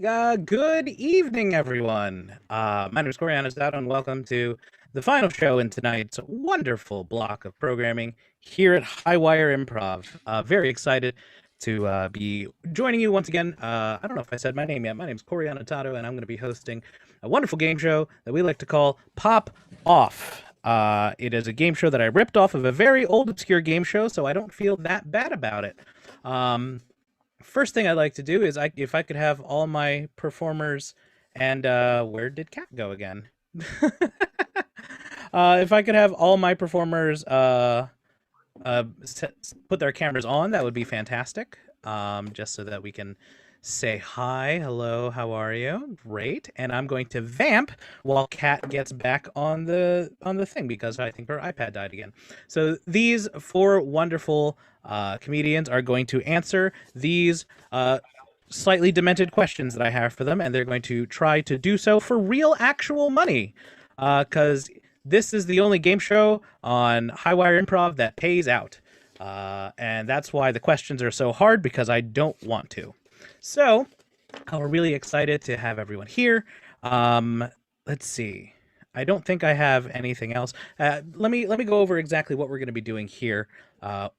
Good evening, everyone. My name is Coriana Stout, and welcome to the final show in tonight's wonderful block of programming here at Highwire Improv. Very excited to be joining you once again. I don't know if I said my name yet. My name is Coriana Tato, and I'm going to be hosting a wonderful game show that we like to call Pop Off. It is a game show that I ripped off of a very old, obscure game show, so I don't feel that bad about it. First thing I'd like to do is if I could have all my performers and where did Cat go again? If I could have all my performers put their cameras on, that would be fantastic. Just so that we can say hi, hello, how are you? Great. And I'm going to vamp while Cat gets back on the thing because I think her iPad died again. So these four wonderful comedians are going to answer these slightly demented questions that I have for them, and they're going to try to do so for real, actual money. Because this is the only game show on Highwire Improv that pays out. And that's why the questions are so hard, because I don't want to. So, we're really excited to have everyone here. Let's see. I don't think I have anything else. Let me go over exactly what we're going to be doing here.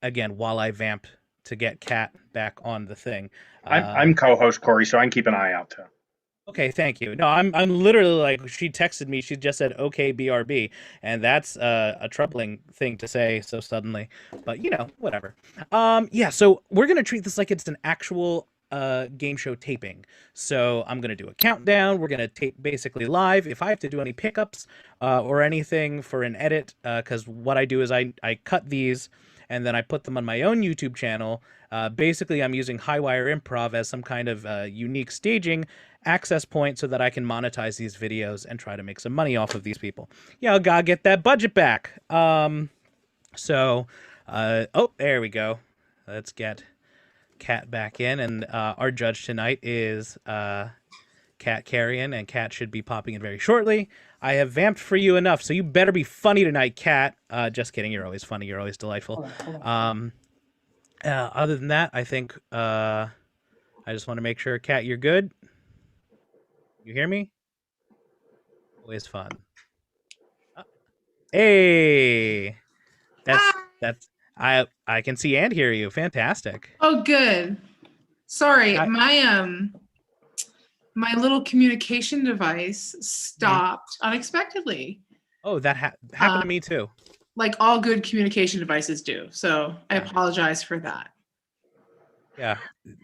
Again, while I vamp to get Kat back on the thing. I'm co-host Corey, so I can keep an eye out too. Okay, thank you. No, I'm literally like, she texted me. She just said, "Okay, BRB," and that's a troubling thing to say so suddenly. But you know, whatever. Yeah. So we're gonna treat this like it's an actual game show taping. So I'm gonna do a countdown. We're gonna tape basically live. If I have to do any pickups or anything for an edit, because what I do is I cut these and then I put them on my own YouTube channel. Basically, I'm using Highwire Improv as some kind of unique staging access point so that I can monetize these videos and try to make some money off of these people. Yeah, I gotta get that budget back. Oh, there we go. Let's get Kat back in, and our judge tonight is Kat Carrion, and Kat should be popping in very shortly. I have vamped for you enough, so you better be funny tonight, Kat. Just kidding, you're always funny, you're always delightful. Hold on. Other than that, I think I just want to make sure, Kat, you're good. You hear me? Always fun. Hey, that's I can see and hear you. Fantastic. Oh, good. Sorry, my little communication device stopped unexpectedly. Oh, that happened to me too. Like all good communication devices do. So I apologize for that. Yeah.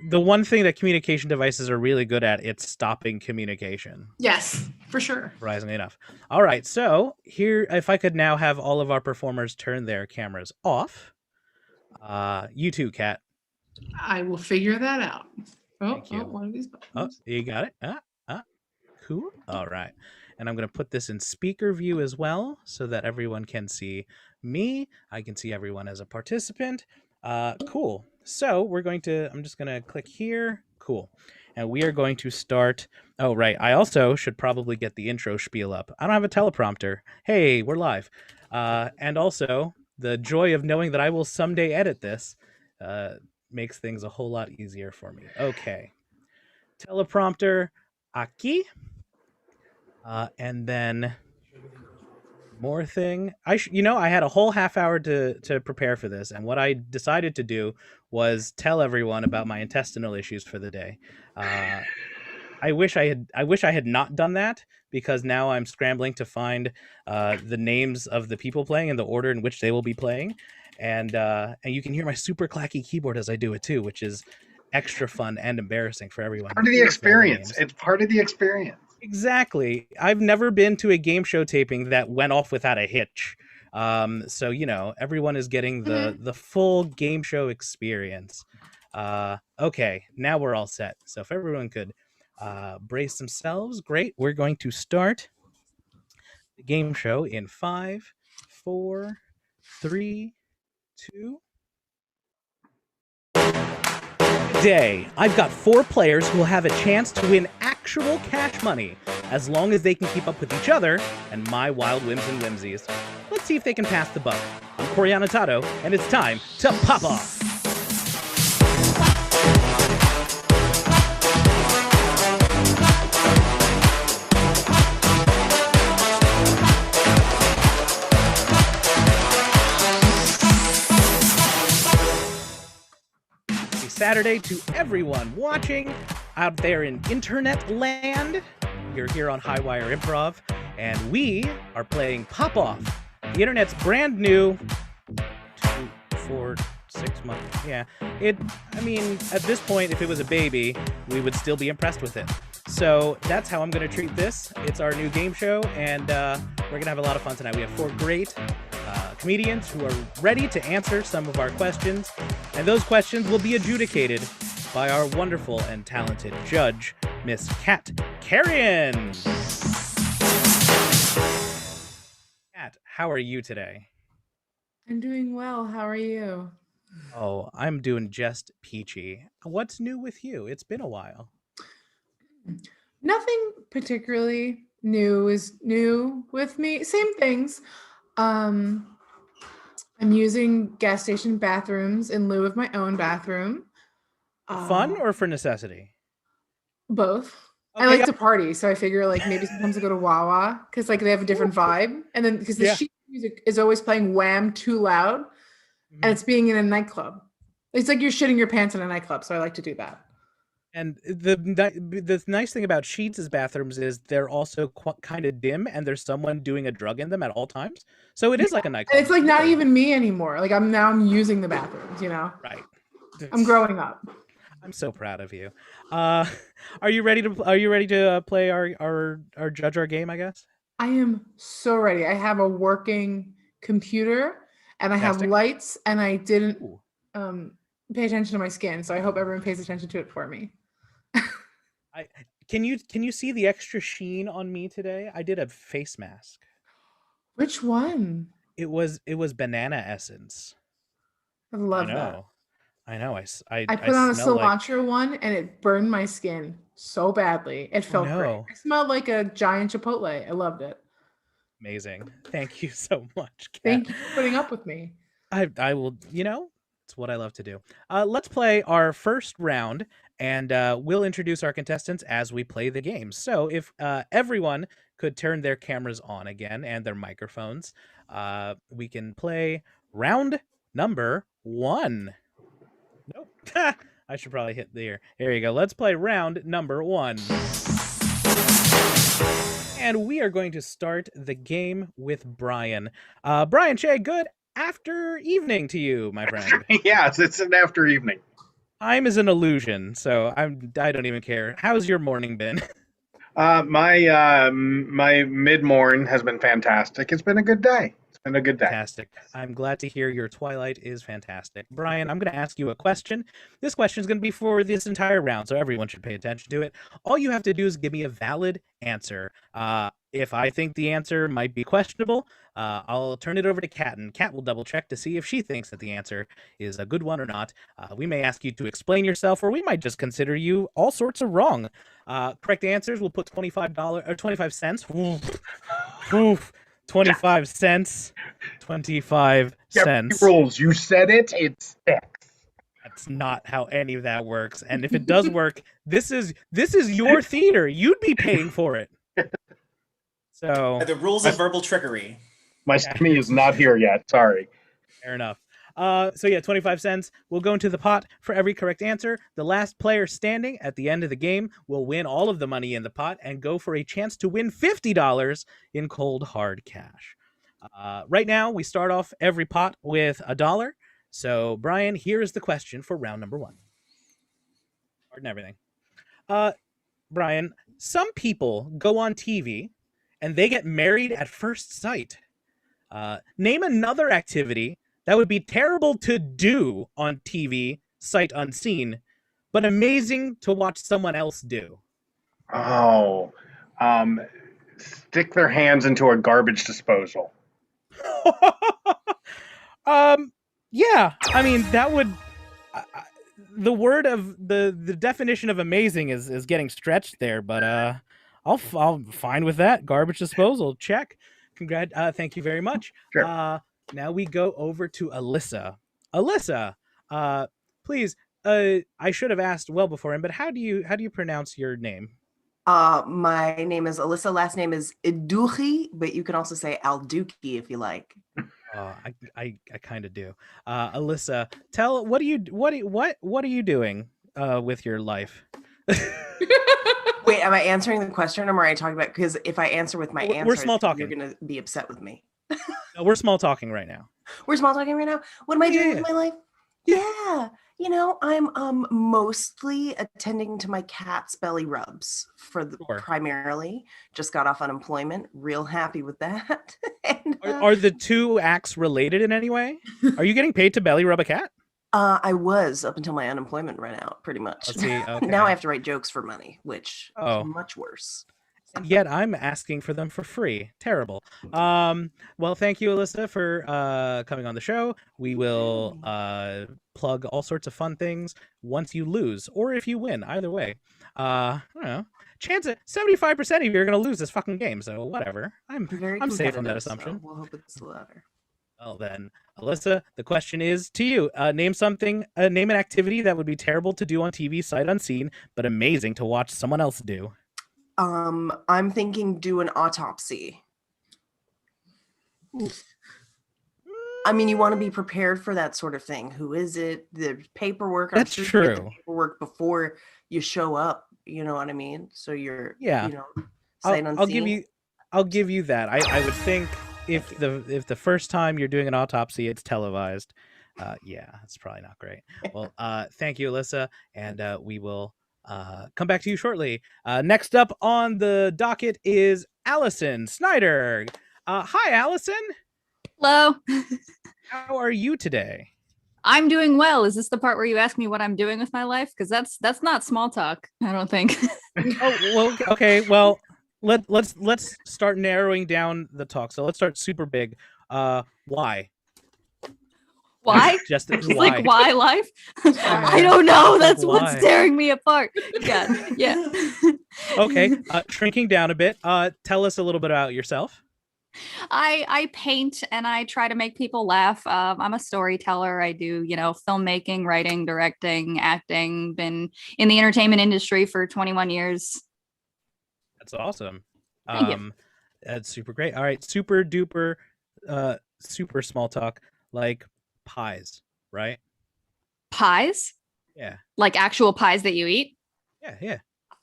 The one thing that communication devices are really good at, it's stopping communication. Yes, for sure. Surprisingly enough. All right. So here, if I could now have all of our performers turn their cameras off. You too, Kat. I will figure that out. Thank you. One of these buttons. Oh, you got it. Cool. All right. And I'm going to put this in speaker view as well so that everyone can see me. I can see everyone as a participant. Cool. So I'm just going to click here. Cool. And we are going to start. Oh, right. I also should probably get the intro spiel up. I don't have a teleprompter. Hey, we're live. And also, the joy of knowing that I will someday edit this makes things a whole lot easier for me. Okay. Teleprompter, aquí. And then more thing. I had a whole half hour to prepare for this, and what I decided to do was tell everyone about my intestinal issues for the day. I wish I had not done that, because now I'm scrambling to find the names of the people playing and the order in which they will be playing, and you can hear my super clacky keyboard as I do it too, which is extra fun and embarrassing for everyone. Part of the experience. It's part of the experience. Exactly. I've never been to a game show taping that went off without a hitch. So, everyone is getting the full game show experience. Okay, now we're all set. So if everyone could brace themselves, great. We're going to start the game show in 5, 4, 3, 2. Today, I've got 4 players who will have a chance to win actual cash money, as long as they can keep up with each other and my wild whims and whimsies. Let's see if they can pass the buck. I'm Coriana Tato, and it's time to pop off! Saturday to everyone watching out there in internet land. You're here on Highwire Improv, and we are playing Pop Off, the internet's brand new 2, 4, 6 months. Yeah, I mean, at this point, if it was a baby, we would still be impressed with it. So that's how I'm going to treat this. It's our new game show, and we're going to have a lot of fun tonight. We have 4 great comedians who are ready to answer some of our questions, and those questions will be adjudicated by our wonderful and talented judge, Miss Kat Carrion. Kat, how are you today? I'm doing well. How are you? Oh, I'm doing just peachy. What's new with you? It's been a while. Nothing particularly new is new with me. Same things. I'm using gas station bathrooms in lieu of my own bathroom. Fun or for necessity? Both. Okay, I like to party, so I figure like maybe sometimes I go to Wawa because like they have a different vibe, and then because the sheet music is always playing Wham too loud, and it's being in a nightclub. It's like you're shitting your pants in a nightclub, so I like to do that. And the nice thing about Sheets' bathrooms is they're also kind of dim, and there's someone doing a drug in them at all times. So it is like a nightclub. And it's like not even me anymore. Like I'm using the bathrooms, you know? Right. I'm growing up. I'm so proud of you. Are you ready to play our judge our game, I guess? I am so ready. I have a working computer and I have lights, and I didn't pay attention to my skin, so I hope everyone pays attention to it for me. Can you see the extra sheen on me today? I did a face mask. Which one? It was banana essence. I love that. I know. I put on a cilantro one, and it burned my skin so badly. It felt great. I smelled like a giant Chipotle. I loved it. Amazing. Thank you so much, Kat. Thank you for putting up with me. I will, it's what I love to do. Let's play our first round, and we'll introduce our contestants as we play the game. So if everyone could turn their cameras on again and their microphones, we can play round number 1. Nope. I should probably hit there. Here you go. Let's play round number 1. And we are going to start the game with Brian. Brian Shea, good after evening to you, my friend. Yes, it's an after evening. Time is an illusion, so I don't even care. How's your morning been? My mid-morn has been fantastic. It's been a good day. And a good day. Fantastic. I'm glad to hear your twilight is fantastic. Brian, I'm going to ask you a question. This question is going to be for this entire round, so everyone should pay attention to it. All you have to do is give me a valid answer. If I think the answer might be questionable, I'll turn it over to Kat, and Kat will double check to see if she thinks that the answer is a good one or not. We may ask you to explain yourself, or we might just consider you all sorts of wrong. Correct answers, we'll put $25 or 25 cents. Oof. 25 cents. 25 cents. Rules. You said it. It sticks. That's not how any of that works. And if it does work, this is your theater. You'd be paying for it. So the rules of verbal trickery. My stimmy is not here yet. Sorry. Fair enough. So yeah, 25 cents will go into the pot for every correct answer. The last player standing at the end of the game will win all of the money in the pot and go for a chance to win $50 in cold hard cash. Right now, we start off every pot with $1. So Brian, here is the question for round number 1. Hard and everything. Brian, some people go on TV and they get married at first sight. Name another activity that would be terrible to do on TV, sight unseen, but amazing to watch someone else do. Oh, stick their hands into a garbage disposal. Yeah, I mean that would. The word of the definition of amazing is getting stretched there, but I'll fine with that. Garbage disposal, check. Thank you very much. Sure. Now we go over to Alyssa. Alyssa, please. I should have asked well beforehand, but how do you pronounce your name? My name is Alyssa. Last name is Iduchi, but you can also say Alduki if you like. I kind of do. Alyssa, tell what are you doing with your life? Wait, am I answering the question or am I talking about? Because if I answer with my answer, we're small talking. You're gonna be upset with me. No, we're small talking right now. We're small talking right now. What am I doing with my life? Yeah, I'm mostly attending to my cat's belly rubs primarily. Just got off unemployment. Real happy with that. And, are the two acts related in any way? Are you getting paid to belly rub a cat? I was up until my unemployment ran out, pretty much. Let's see. Okay. Now I have to write jokes for money, which is much worse. Yet I'm asking for them for free. Terrible. Well, thank you, Alyssa, for coming on the show. We will plug all sorts of fun things once you lose, or if you win. Either way, I don't know. Chance at 75% of you are going to lose this fucking game. So whatever. I'm safe from that assumption. So we'll hope it's the latter. Well then, Alyssa, the question is to you. Name an activity that would be terrible to do on TV sight unseen, but amazing to watch someone else do. I'm thinking do an autopsy. I mean, you want to be prepared for that sort of thing. Who is it? The paperwork. That's true. You get the paperwork before you show up. You know what I mean? So you're I'll give you that. I would think if the first time you're doing an autopsy, it's televised. It's probably not great. Well, thank you, Alyssa, and we will come back to you shortly. Next up on the docket is Alison Snyder. Hi, Alison. Hello. How are you today? I'm doing well. Is this the part where you ask me what I'm doing with my life? Because that's not small talk, I don't think. Okay. Well, let's start narrowing down the talk. So let's start super big. Why? Why? Just why? Like why life? I don't know. That's what's tearing me apart. Yeah. Okay. Shrinking down a bit. Tell us a little bit about yourself. I paint and I try to make people laugh. I'm a storyteller. I do, filmmaking, writing, directing, acting. Been in the entertainment industry for 21 years. That's awesome. Thank you. That's super great. All right, super duper, super small talk, like pies, right? Pies? Yeah. Like actual pies that you eat? Yeah.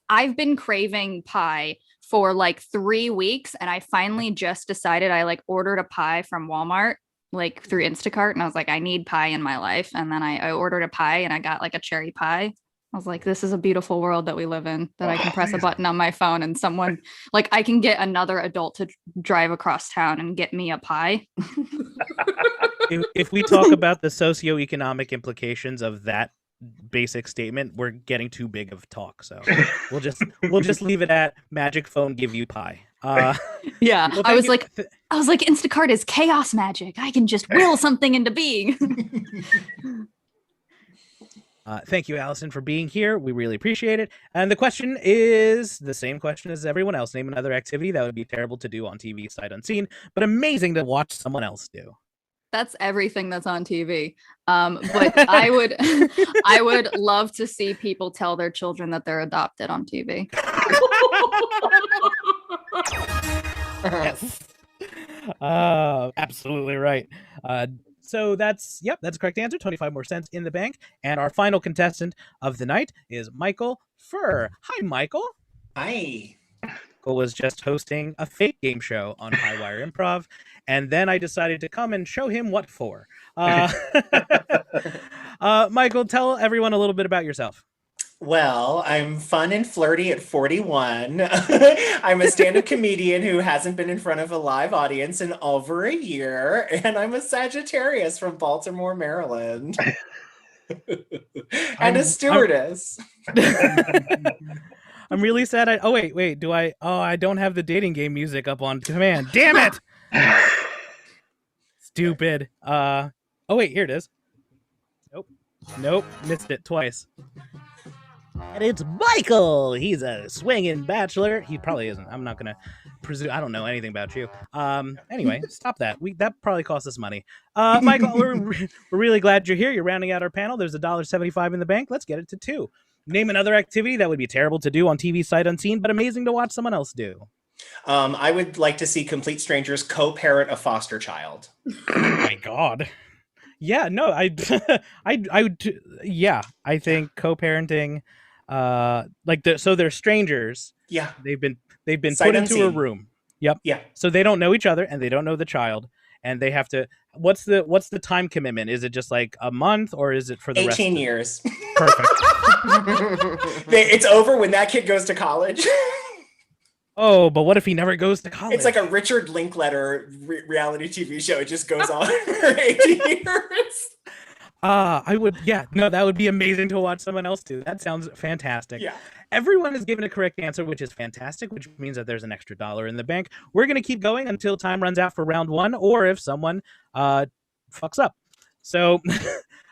I've been craving pie for like 3 weeks, and I finally just decided I ordered a pie from Walmart through Instacart, and I was like, I need pie in my life. And then I ordered a pie and I got a cherry pie. I was like, this is a beautiful world that we live in, that I can press a button on my phone and someone I can get another adult to drive across town and get me a pie. If we talk about the socioeconomic implications of that basic statement, we're getting too big of talk, so we'll just leave it at magic phone give you pie. Yeah. Well, I was like Instacart is chaos magic. I can just will something into being. Thank you, Alison, for being here. We really appreciate it. And the question is the same question as everyone else. Name another activity that would be terrible to do on TV sight unseen, but amazing to watch someone else do. That's everything that's on TV. But I would love to see people tell their children that they're adopted on TV. Yes. Absolutely right. So that's the correct answer. 25 more cents in the bank. And our final contestant of the night is Michael Furr. Hi, Michael. Hi. Michael was just hosting a fake game show on Highwire Improv, and then I decided to come and show him what for. Michael, tell everyone a little bit about yourself. Well, I'm fun and flirty at 41. I'm a stand-up comedian who hasn't been in front of a live audience in over a year, and I'm a Sagittarius from Baltimore, Maryland. And a stewardess. I'm really sad. Wait. I don't have the dating game music up on command. Damn it! Stupid. Wait, here it is. Nope. Missed it twice. And it's Michael. He's a swinging bachelor. He probably isn't. I'm not gonna presume. I don't know anything about you. Anyway, stop that. That probably cost us money. Michael, we're really glad you're here. You're rounding out our panel. There's $1.75 in the bank. Let's get it to 2. Name another activity that would be terrible to do on TV sight unseen, but amazing to watch someone else do. I would like to see complete strangers co-parent a foster child. Oh my God. Yeah, no, I would, yeah, I think co-parenting, so they're strangers. Yeah. They've been Sight put into a unseen. room. Yep. Yeah. So they don't know each other and they don't know the child, and they have to. What's the time commitment? Is it just like a month, or is it for the 18 years? Perfect. It's over when that kid goes to college. Oh, but what if he never goes to college? It's like a Richard Linklater reality TV show. It just goes on for 18 years. I would, yeah, no, that would be amazing to watch someone else do. That sounds fantastic. Yeah. Everyone has given a correct answer, which is fantastic, which means that there's an extra $1 in the bank. We're going to keep going until time runs out for round 1, or if someone fucks up. So,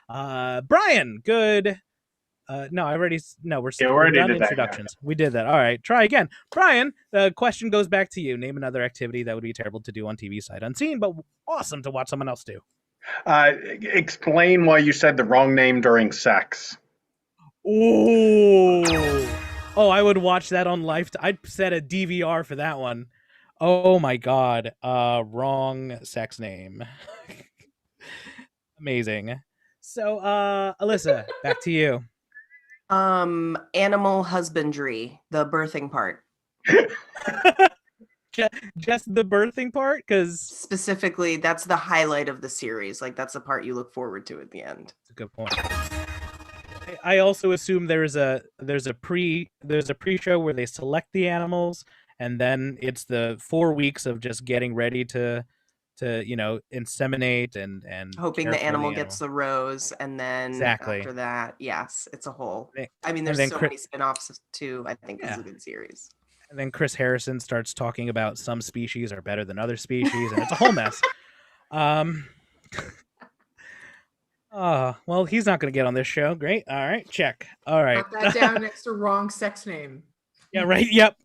Brian, good. We're done introductions. We did that. All right, try again. Brian, the question goes back to you. Name another activity that would be terrible to do on TV sight unseen, but awesome to watch someone else do. Explain why you said the wrong name during sex. Oh, I would watch that on live. I'd set a DVR for that one. Oh my God. Wrong sex name. Amazing. So, Alyssa, back to you. Animal husbandry, the birthing part. Just the birthing part, because specifically that's the highlight of the series. Like that's the part you look forward to at the end. That's a good point. I also assume there's a pre-show where they select the animals, and then it's the 4 weeks of just getting ready to inseminate and hoping the animal gets the rose, and then after that, yes, it's a whole. I mean, there's so many spin-offs too. I think it's a good series. And then Chris Harrison starts talking about some species are better than other species, and it's a whole mess. Well, he's not going to get on this show. Great. All right, check. All right. Got that down next to wrong sex name. Yeah, right. Yep.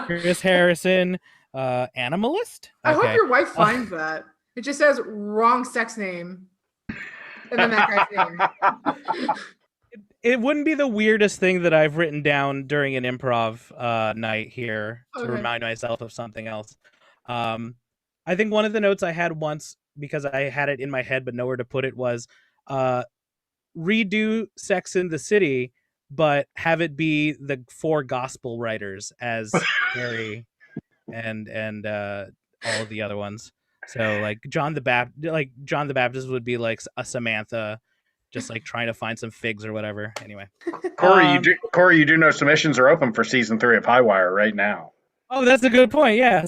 Chris Harrison, animalist. I hope your wife finds that. It just says wrong sex name, and then that guy's name. It wouldn't be the weirdest thing that I've written down during an improv night here to remind myself of something else. I think one of the notes I had once, because I had it in my head but nowhere to put it, was redo Sex in the City, but have it be the 4 gospel writers as Harry and all of the other ones. So like John the Baptist would be like a Samantha, just like trying to find some figs or whatever. Anyway, Corey, you do know submissions are open for season 3 of Highwire right now. Oh, that's a good point. Yeah,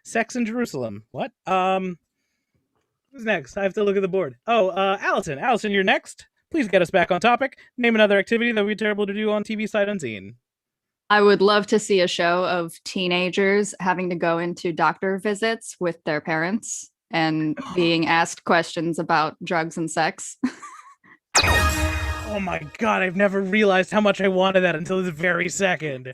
Sex in Jerusalem. What? Who's next? I have to look at the board. Oh, Allison. Allison, you're next. Please get us back on topic. Name another activity that would be terrible to do on TV sight unseen. I would love to see a show of teenagers having to go into doctor visits with their parents and being asked questions about drugs and sex. Oh my God, I've never realized how much I wanted that until this very second.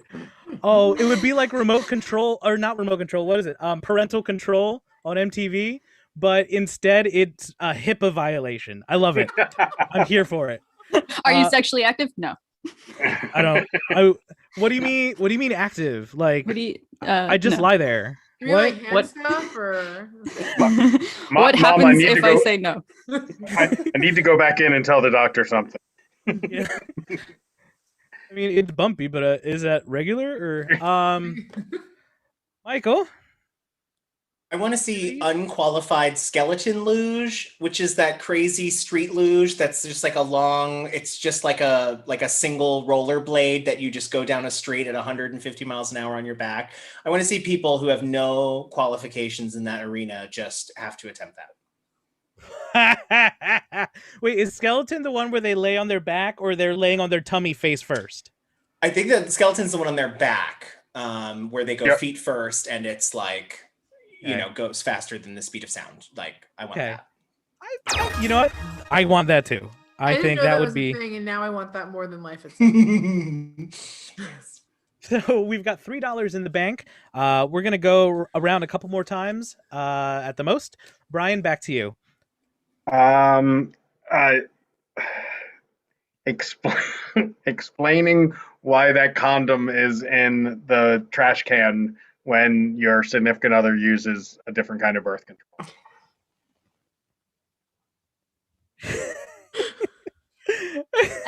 Oh, it would be like remote control, or not remote control, what is it? Parental control on MTV, but instead it's a HIPAA violation. I love it. I'm here for it. Are you sexually active? No. I don't. What do you mean? What do you mean active? Like, I just lie there. You mean like hand stuff, or what happens if I say no? I need to go back in and tell the doctor something. Yeah. I mean, it's bumpy, but is that regular or Michael? I want to see unqualified skeleton luge, which is that crazy street luge that's just like it's just like a single roller blade that you just go down a street at 150 miles an hour on your back. I want to see people who have no qualifications in that arena just have to attempt that. Wait, is skeleton the one where they lay on their back, or they're laying on their tummy face first? I think that skeleton's the one on their back, where they go feet first, and it's like, goes faster than the speed of sound. Like, I want that. You know what? I want that too. I think that would be. Thing, and now I want that more than life itself. Yes. So we've got $3 in the bank. We're gonna go around a couple more times, at the most. Brian, back to you. Explaining why that condom is in the trash can when your significant other uses a different kind of birth control.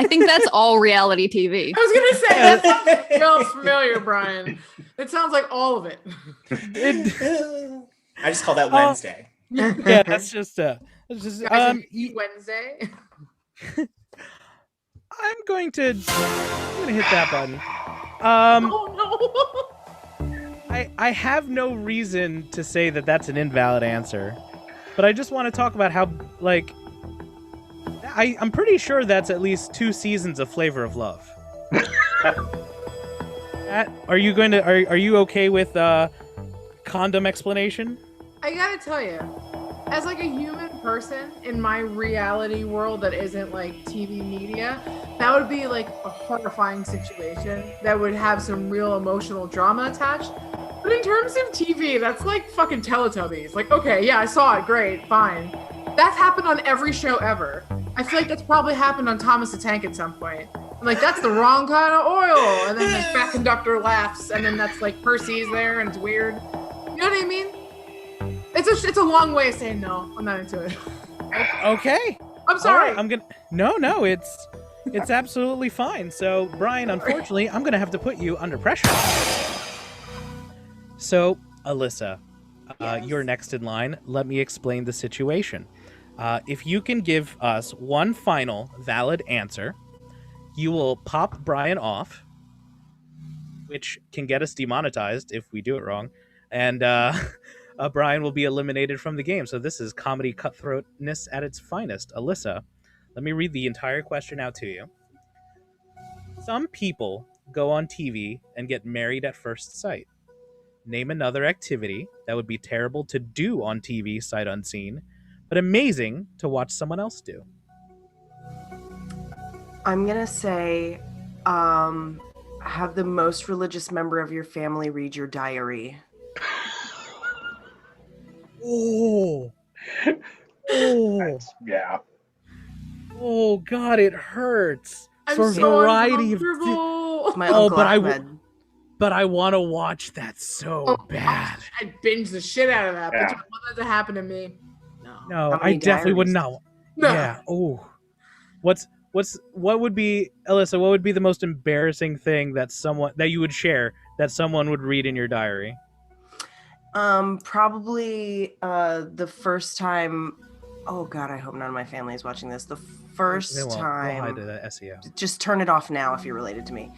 I think that's all reality TV. I was gonna say that sounds real familiar, Brian. It sounds like all of it. I just call that Wednesday. Yeah, that's just Wednesday. I'm going to hit that button. Oh no. I have no reason to say that that's an invalid answer, but I just want to talk about how, like, I'm pretty sure that's at least 2 seasons of Flavor of Love. Are you okay with condom explanation? I gotta tell you, as like a human person in my reality world that isn't like TV media, that would be like a horrifying situation that would have some real emotional drama attached. But in terms of TV, that's like fucking Teletubbies. Like, okay, yeah, I saw it, great, fine. That's happened on every show ever. I feel like that's probably happened on Thomas the Tank at some point. I'm like, that's the wrong kind of oil. And then the fat conductor laughs, and then that's like Percy's there, and it's weird. You know what I mean? It's a long way of saying no. I'm not into it. Okay. I'm sorry. Right, No, it's absolutely fine. So, Brian, unfortunately, I'm gonna have to put you under pressure. So, Alyssa, Yes. you're next in line. Let me explain the situation. If you can give us one final valid answer, you will pop Brian off, which can get us demonetized if we do it wrong, and Brian will be eliminated from the game. So this is comedy cutthroatness at its finest. Alyssa, let me read the entire question out to you. Some people go on TV and get married at first sight. Name another activity that would be terrible to do on TV sight unseen, but amazing to watch someone else do. I'm gonna say, have the most religious member of your family read your diary. Oh. Yeah. Oh God, it hurts. I'm For so variety of uncomfortable. My Uncle but Ahmed. I want to watch that so bad. I'd binge the shit out of that, but Yeah. you don't want that to happen to me. No. No, How I many definitely would diaries? not. No. Yeah. Oh. What would be, Alyssa, what would be the most embarrassing thing that you would share that someone would read in your diary? Probably the first time. Oh God, I hope none of my family is watching this. The first They won't. They'll time. hide the SEO. Just turn it off now if you're related to me.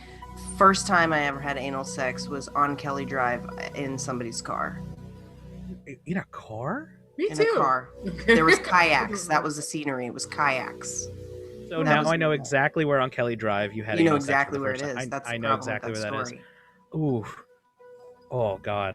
First time I ever had anal sex was on Kelly Drive in somebody's car. In a car? Me In too. a car. There was kayaks. That was the scenery. It was kayaks. So That now was- I know exactly where on Kelly Drive you had. You know anal sex for exactly the where it first is. time. That's I the know problem exactly with where that is. story. Ooh. Oh God.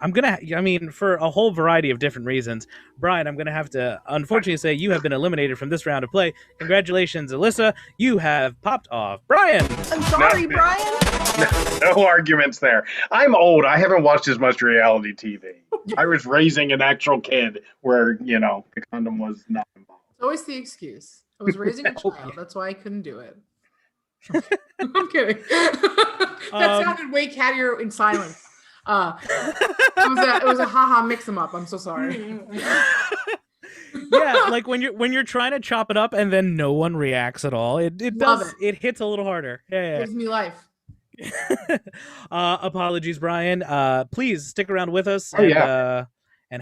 I'm gonna. I mean, for a whole variety of different reasons, Brian, I'm gonna have to unfortunately say you have been eliminated from this round of play. Congratulations, Alyssa. You have popped off. Brian. I'm sorry, No. Brian. No arguments there. I'm old. I haven't watched as much reality TV. I was raising an actual kid where, the condom was not involved. It's always the excuse. I was raising a child. That's why I couldn't do it. I'm kidding. That sounded way cattier in silence. It was a haha mix 'em up. I'm so sorry. Yeah, like when you're trying to chop it up and then no one reacts at all. It Love does. It hits a little harder. Yeah. Gives me life. Apologies, Brian. Please stick around with us and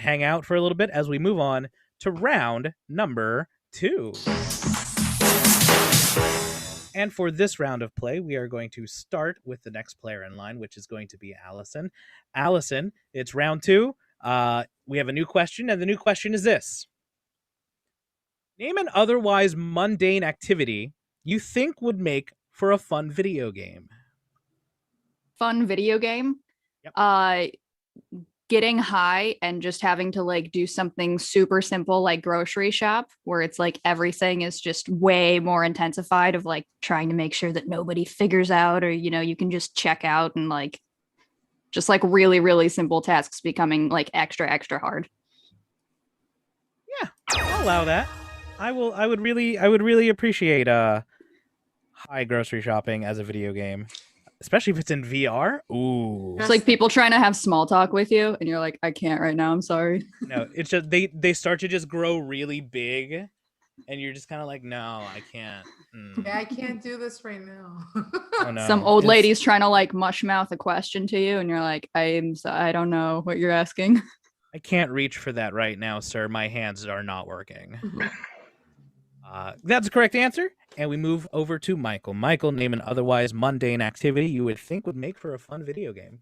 hang out for a little bit as we move on to round number 2. And for this round of play, we are going to start with the next player in line, which is going to be Allison. Allison, it's round 2. We have a new question, and the new question is this. Name an otherwise mundane activity you think would make for a fun video game. Fun video game? Yep. Getting high and just having to like do something super simple like grocery shop, where it's like everything is just way more intensified of like trying to make sure that nobody figures out, or you can just check out, and like just like really, really simple tasks becoming like extra hard. Yeah, I'll allow that. I would really appreciate high grocery shopping as a video game, especially if it's in VR. Ooh. It's like people trying to have small talk with you, and you're like, I can't right now. I'm sorry. No, it's just they start to just grow really big, and you're just kind of like, no, I can't. Yeah, I can't do this right now. Oh, no. Some old lady's trying to like mush mouth a question to you, and you're like, I don't know what you're asking. I can't reach for that right now, sir. My hands are not working. That's the correct answer. And we move over to Michael. Michael, name an otherwise mundane activity you would think would make for a fun video game.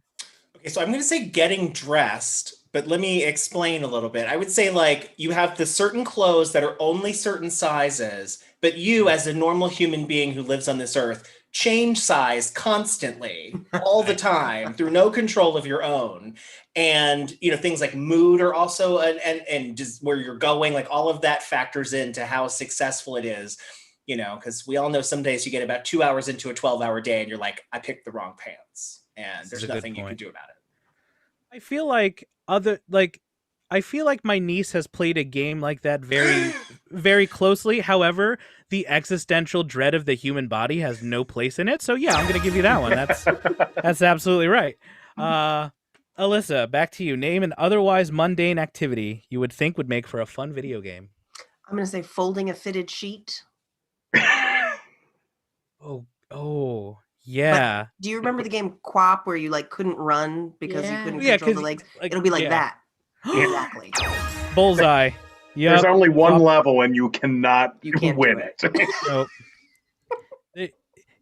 Okay, so I'm going to say getting dressed, but let me explain a little bit. I would say like you have the certain clothes that are only certain sizes, but you as a normal human being who lives on this earth change size constantly all the time through no control of your own. And things like mood are also and just where you're going, like all of that factors into how successful it is, because we all know some days you get about 2 hours into a 12-hour day and you're like, I picked the wrong pants and there's nothing you can do about it. I feel like my niece has played a game like that very, very closely. However, the existential dread of the human body has no place in it. So yeah, I'm going to give you that one. That's absolutely right. Alyssa, back to you. Name an otherwise mundane activity you would think would make for a fun video game. I'm going to say folding a fitted sheet. Oh, yeah. But do you remember the game Quap where you like couldn't run because you couldn't control the legs? It'll be like that. Exactly. Bullseye. Yep. There's only one level and you can't win it.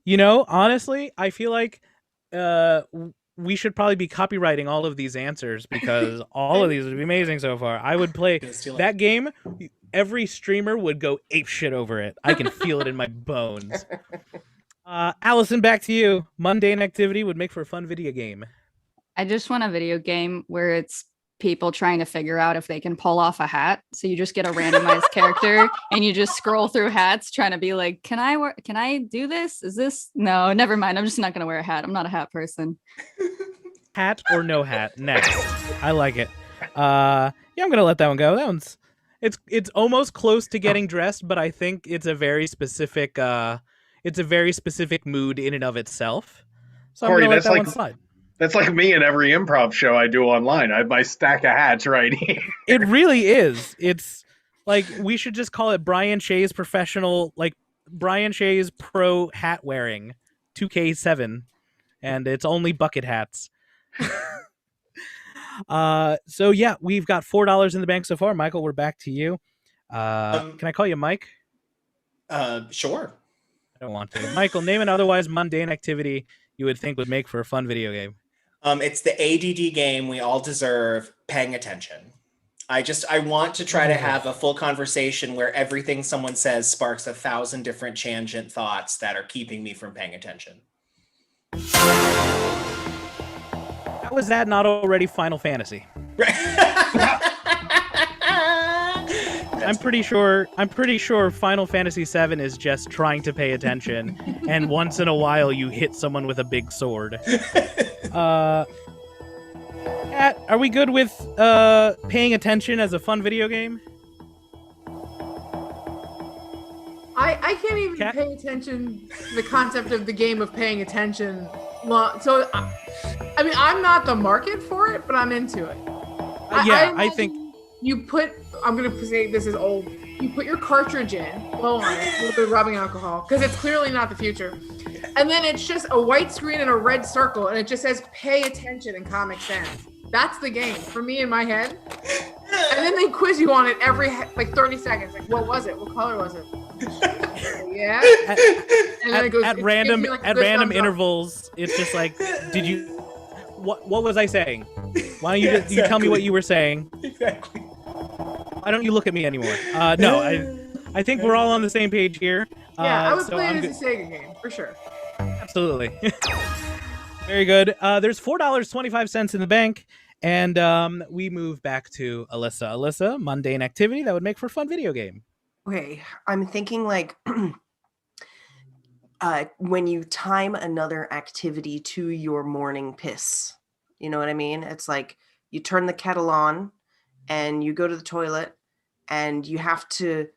Nope. Honestly, I feel like we should probably be copywriting all of these answers because all of these would be amazing so far. I would play that game. Every streamer would go apeshit over it. I can feel it in my bones. Allison, back to you. Mundane activity would make for a fun video game. I just want a video game where it's people trying to figure out if they can pull off a hat. So you just get a randomized character and you just scroll through hats trying to be like, can I do this? Is this? No, never mind. I'm just not going to wear a hat. I'm not a hat person. Hat or no hat? Next. I like it. Yeah, I'm going to let that one go. That one's it's almost close to getting dressed, but I think it's a very specific mood in and of itself. So I'm going to let that one slide. That's like me in every improv show I do online. I have my stack of hats right here. It really is. It's like we should just call it Brian Shea's Brian Shea's pro hat wearing 2K7, and it's only bucket hats. So yeah, we've got $4 in the bank so far. Michael, we're back to you. Can I call you Mike? Sure. I don't want to. Michael, name an otherwise mundane activity you would think would make for a fun video game. It's the ADD game we all deserve, paying attention. I want to try to have a full conversation where everything someone says sparks 1,000 different tangent thoughts that are keeping me from paying attention. How is that not already Final Fantasy? I'm pretty sure Final Fantasy VII is just trying to pay attention, and once in a while you hit someone with a big sword. Kat, are we good with paying attention as a fun video game? I can't even pay attention to the concept of the game of paying attention. So, I mean, I'm not the market for it, but I'm into it. I think I'm going to say this is old. You put your cartridge in, blow on it, a little bit of rubbing alcohol, because it's clearly not the future. And then it's just a white screen and a red circle, and it just says pay attention in Comic Sans. That's the game for me in my head. And then they quiz you on it every 30 seconds. Like, what was it? What color was it? Yeah. And then it goes at random intervals. It's just like, what was I saying? Why don't you tell me what you were saying? Exactly. Why don't you look at me anymore? No, I think we're all on the same page here. Yeah, I would play it as a Sega game for sure. Absolutely. Very good. There's $4.25 in the bank, and we move back to Alyssa. Alyssa, mundane activity that would make for a fun video game. Okay, I'm thinking like when you time another activity to your morning piss. You know what I mean? It's like you turn the kettle on and you go to the toilet and you have to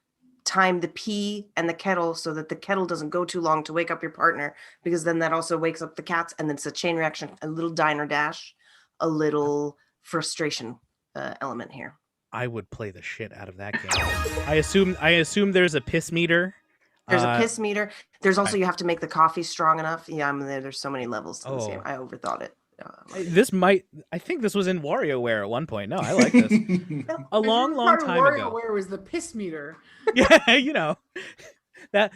time the pee and the kettle so that the kettle doesn't go too long to wake up your partner, because then that also wakes up the cats, and then it's a chain reaction, a little diner dash, a little frustration element here. I would play the shit out of that game. I assume there's a piss meter. There's a piss meter. There's also, you have to make the coffee strong enough. Yeah, I mean, there's so many levels to this game. I overthought it. I think this was in WarioWare at one point. No, I like this. A long time ago. WarioWare was the piss meter. Yeah, you know. There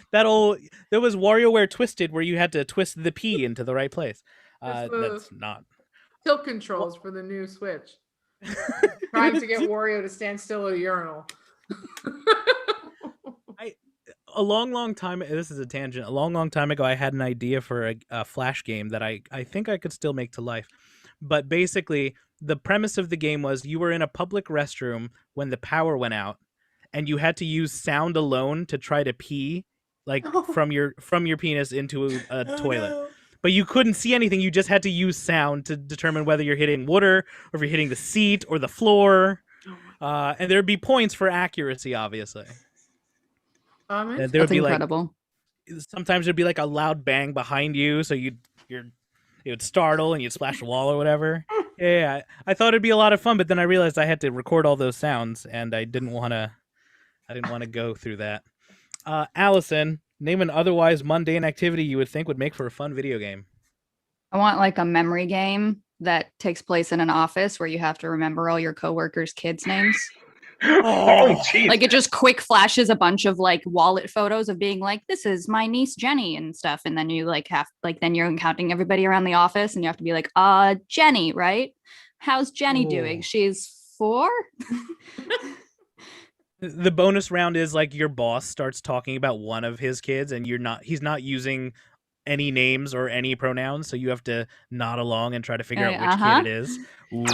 was WarioWare Twisted where you had to twist the P into the right place. That's not tilt controls for the new Switch. Trying to get Wario to stand still at a urinal. A long time, this is a tangent, a long time ago, I had an idea for a Flash game that I think I could still make to life. But basically, the premise of the game was you were in a public restroom when the power went out, and you had to use sound alone to try to pee, like from your penis into a toilet. No. But you couldn't see anything. You just had to use sound to determine whether you're hitting water or if you're hitting the seat or the floor. And there'd be points for accuracy, obviously. That's incredible. Sometimes there'd be like a loud bang behind you, so it would startle and you'd splash the wall or whatever. Yeah, I thought it'd be a lot of fun, but then I realized I had to record all those sounds, and I didn't want to go through that. Allison, name an otherwise mundane activity you would think would make for a fun video game. I want like a memory game that takes place in an office where you have to remember all your coworkers' kids' names. Oh, geez. Like it just quick flashes a bunch of like wallet photos of being like, this is my niece Jenny and stuff, and then you then you're counting everybody around the office and you have to be like, Jenny, right? How's Jenny doing? She's 4. The bonus round is like your boss starts talking about one of his kids and he's not using any names or any pronouns, so you have to nod along and try to figure out which kid it is. Ooh.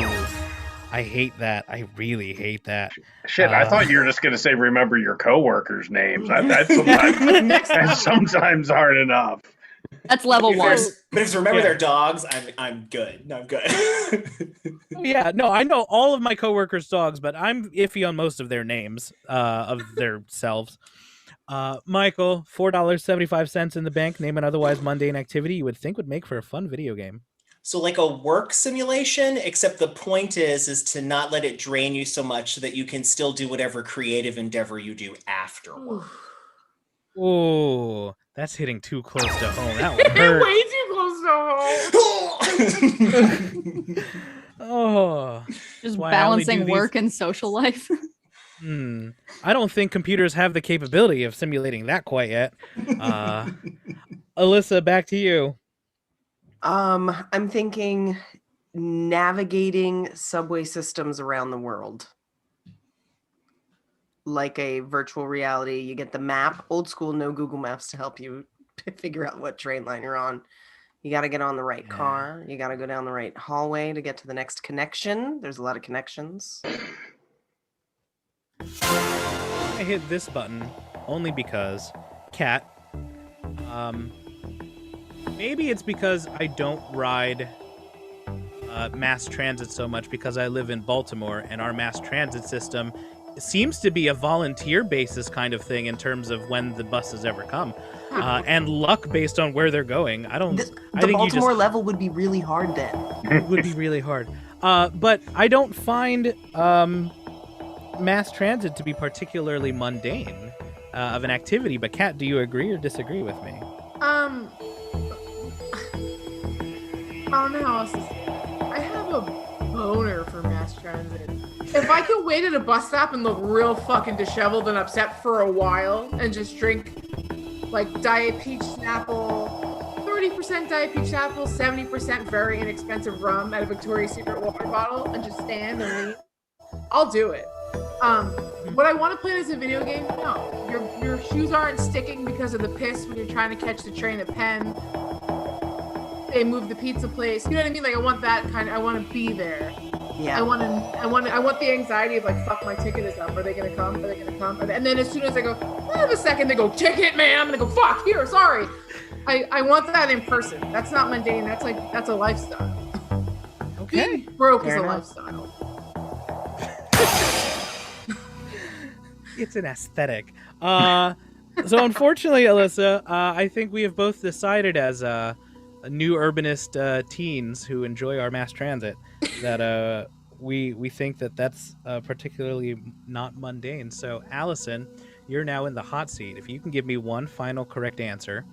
I hate that. I really hate that. Shit, I thought you were just going to say remember your coworkers' names. That's sometimes hard enough. That's level 1. But if you remember their dogs, I'm good. No, I'm good. Yeah, no, I know all of my coworkers' dogs, but I'm iffy on most of their names of their selves. Michael, $4.75 in the bank. Name an otherwise mundane activity you would think would make for a fun video game. So like a work simulation, except the point is to not let it drain you so much so that you can still do whatever creative endeavor you do after work. Oh, that's hitting too close to home. That would hurt. Way too close to home. Just balancing work and social life. I don't think computers have the capability of simulating that quite yet. Alyssa, back to you. I'm thinking navigating subway systems around the world. Like a virtual reality, you get the map, old school, no Google Maps to help you figure out what train line you're on. You got to get on the right car. You got to go down the right hallway to get to the next connection. There's a lot of connections. I hit this button only because Cat. Maybe it's because I don't ride mass transit so much because I live in Baltimore and our mass transit system seems to be a volunteer basis kind of thing in terms of when the buses ever come and luck based on where they're going. I think Baltimore level would be really hard then. It would be really hard. But I don't find mass transit to be particularly mundane of an activity. But Kat, do you agree or disagree with me? I don't know how else to say it. I have a boner for mass transit. If I could wait at a bus stop and look real fucking disheveled and upset for a while and just drink like Diet Peach Snapple, 30% Diet Peach Snapple, 70% very inexpensive rum at a Victoria's Secret water bottle and just stand and leave, I'll do it. Would I want to play it as a video game? No. Your shoes aren't sticking because of the piss when you're trying to catch the train at Penn. They move the pizza place. You know what I mean? Like I want that kind of. I want to be there. Yeah. I want the anxiety of like, fuck, my ticket is up. Are they gonna come? Are they gonna come? And then as soon as I go, have a second, they go, ticket, ma'am, and I go, fuck, here, sorry. I want that in person. That's not mundane. That's a lifestyle. Okay. Being broke is a lifestyle. It's an aesthetic. So unfortunately, Alyssa, I think we have both decided as a new urbanist teens who enjoy our mass transit that we think that that's particularly not mundane. So Allison, you're now in the hot seat. If you can give me one final correct answer,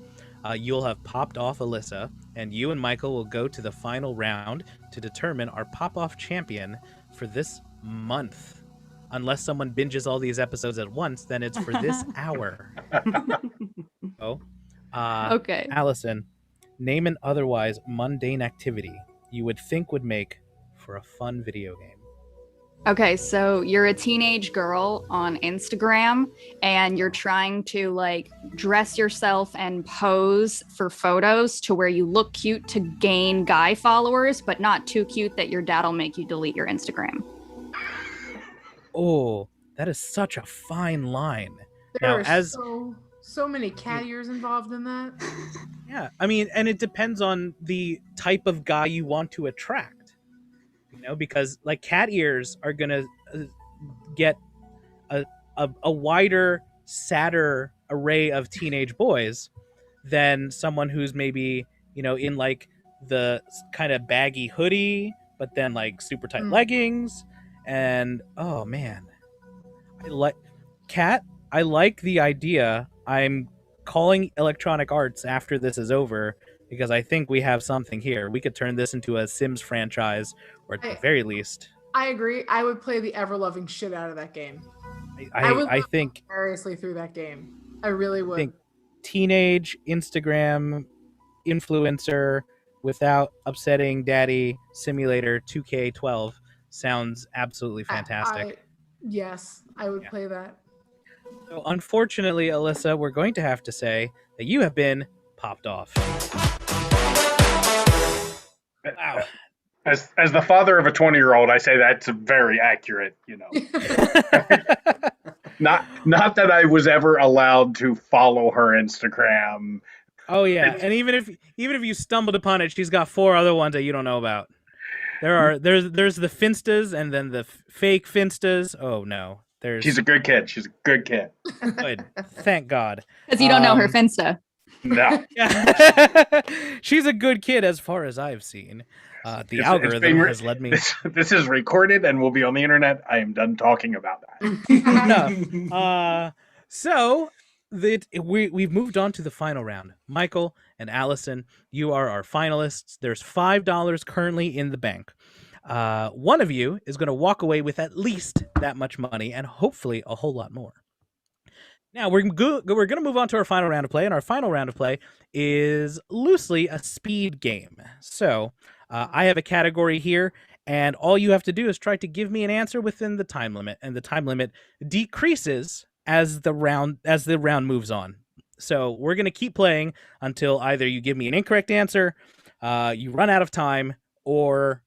you'll have popped off Alyssa, and you and Michael will go to the final round to determine our pop-off champion for this month. Unless someone binges all these episodes at once, then it's for this hour. Okay. Allison, name an otherwise mundane activity you would think would make for a fun video game. Okay, so you're a teenage girl on Instagram and you're trying to like dress yourself and pose for photos to where you look cute to gain guy followers, but not too cute that your dad'll make you delete your Instagram. Oh, that is such a fine line. There are so many cat ears involved in that. Yeah, I mean, and it depends on the type of guy you want to attract. You know, because like cat ears are gonna get a wider, sadder array of teenage boys than someone who's maybe, you know, in like the kind of baggy hoodie, but then like super tight leggings. And oh man, I like the idea. I'm calling Electronic Arts after this is over because I think we have something here. We could turn this into a Sims franchise, or at the very least. I agree. I would play the ever-loving shit out of that game. I think seriously through that game. I really would. I think teenage Instagram influencer without upsetting daddy simulator 2K12 sounds absolutely fantastic. Yes, I would play that. So unfortunately, Alyssa, we're going to have to say that you have been popped off. Wow. As the father of a 20-year-old, I say that's very accurate, you know. Not that I was ever allowed to follow her Instagram. Oh yeah, and even if you stumbled upon it, she's got 4 other ones that you don't know about. There's the Finstas and then the fake Finstas. Oh no. She's a good kid. She's a good kid. Good. Thank God. Because you don't know her Finsta. No. She's a good kid as far as I've seen. The algorithm has led me. This is recorded and will be on the internet. I am done talking about that. No. So we've moved on to the final round. Michael and Allison, you are our finalists. There's $5 currently in the bank. One of you is going to walk away with at least that much money and hopefully a whole lot more. Now we're going to move on to our final round of play, and our final round of play is loosely a speed game. So I have a category here, and all you have to do is try to give me an answer within the time limit, and the time limit decreases as the round moves on. So we're going to keep playing until either you give me an incorrect answer, you run out of time, or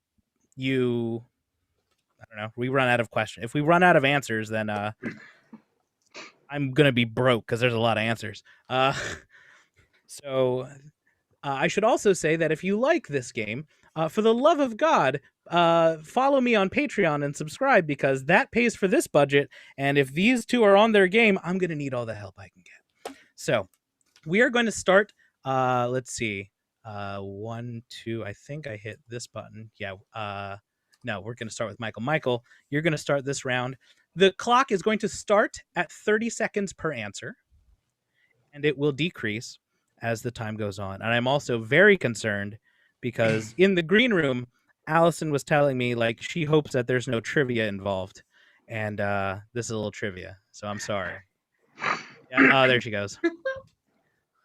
we run out of questions. If we run out of answers, then I'm gonna be broke because there's a lot of answers. So I should also say that if you like this game, for the love of God, follow me on Patreon and subscribe, because that pays for this budget. And if these two are on their game, I'm gonna need all the help I can get. So we are going to start. Let's see. 1, 2. I think I hit this button. Yeah. No, we're going to start with Michael. Michael, you're going to start this round. The clock is going to start at 30 seconds per answer, and it will decrease as the time goes on. And I'm also very concerned because in the green room, Allison was telling me like she hopes that there's no trivia involved, and this is a little trivia, so I'm sorry. Yeah, there she goes.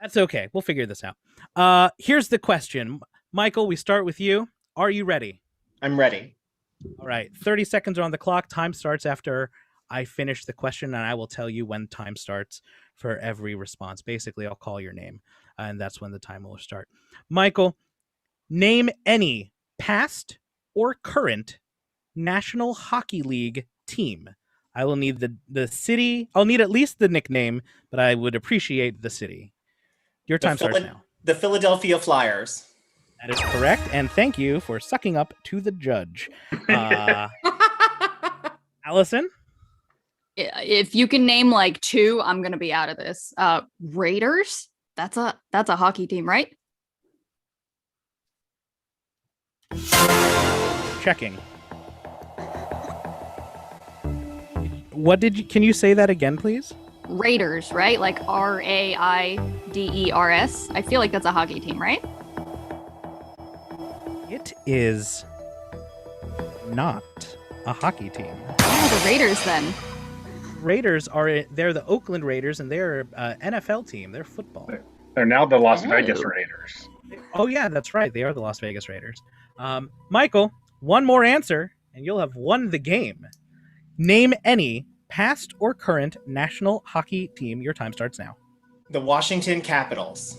That's okay. We'll figure this out. Here's the question. Michael, we start with you. Are you ready? I'm ready. All right. 30 seconds are on the clock. Time starts after I finish the question, and I will tell you when time starts for every response. Basically, I'll call your name, and that's when the time will start. Michael, name any past or current National Hockey League team. I will need the city. I'll need at least the nickname, but I would appreciate the city. Your time starts now. The Philadelphia Flyers. That is correct, and thank you for sucking up to the judge. Allison? If you can name like two, I'm gonna be out of this. Raiders. That's a hockey team, right? Checking. What did you? Can you say that again, please? Raiders, right? Like Raiders. I feel like that's a hockey team, right? It is not a hockey team. Oh, the Raiders then. Raiders they're the Oakland Raiders, and they're an NFL team. They're football. They're now the Las Vegas Raiders. Oh yeah, that's right. They are the Las Vegas Raiders. Michael, one more answer, and you'll have won the game. Name any past or current national hockey team. Your time starts now. The Washington Capitals.